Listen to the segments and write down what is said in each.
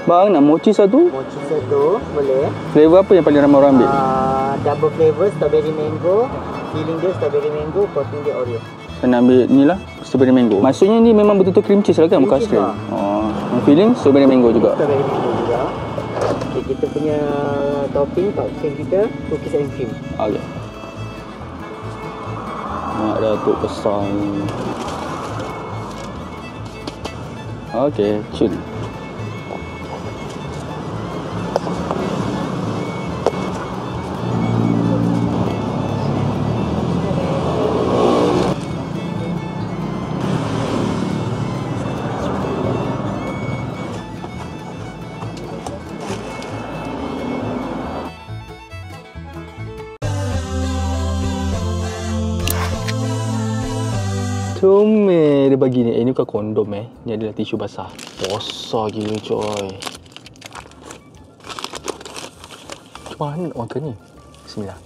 Bang, nak mochi satu? Mochi satu, boleh. Flavor apa yang paling ramai orang ambil? Double flavor, strawberry mango. Filling dia strawberry mango, coating dia Oreo. Saya nak ambil ni lah, strawberry mango. Maksudnya ni memang betul-betul cream cheese lah kan? Bukan cheese cream. Yang filling strawberry mango juga. Strawberry mango juga. Okay, kita punya topping, topping kita cookies and cream. Okay. Nak Datuk pesan. Okay, chill. Comel dia bagi ni. Ni bukan kondom Ni adalah tisu basah. Besar gila coy. Macam mana nak makan ni? Bismillah.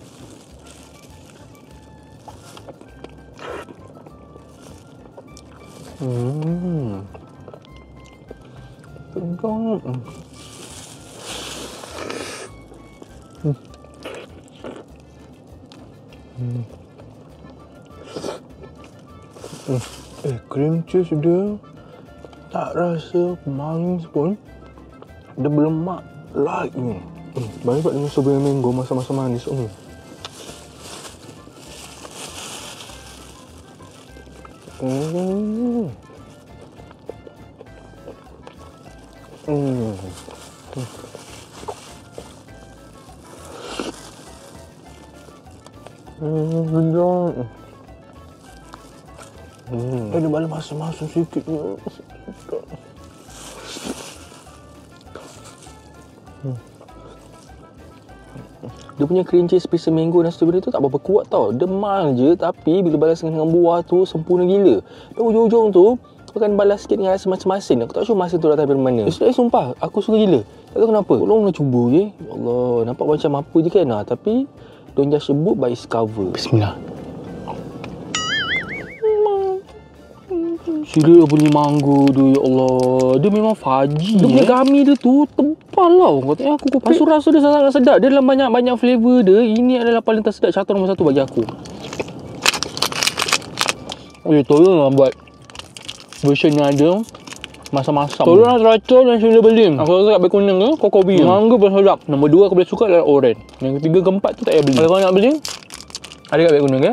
Sedap. Cream cheese dia tak rasa manis pun. Dia berlemak light ni. Banyak dengan strawberry mango masa-masa manis ni. Dia balik masuk-masuk sikit ni. Dia punya cream cheese, pisa mango dan strawberry tu tak berapa kuat tau. Dia mild je, tapi bila balas dengan buah tu sempurna gila. Dan ujung-ujung tu akan balas sikit dengan rasa masin-masin. Aku tak sure masin tu datang dari mana. Sumpah, aku suka gila. Tak tahu kenapa. Tolonglah cuba je. Ya Allah, nampak macam apa je kan. Tapi don't judge a book by its cover. Bismillah. Sila bunyi mango tu, ya Allah. Dia memang faji. Dia punya gummy dia tu tebal tau. Katanya aku kupas. Lepas tu rasa dia sangat sedap. Dia dalam banyak-banyak flavor dia. Ini adalah paling tersedap, carta nombor 1 bagi aku. Tolonglah buat version yang ada masam-masam. Tolonglah teratur dan sila beli. Aku rasa kat kuning tu, Coco Bean. Mangga pun sedap. Nombor 2 aku boleh suka adalah orange. Yang ketiga, keempat tu tak payah beli. Kalau kau nak beli, ada kat kuning ya.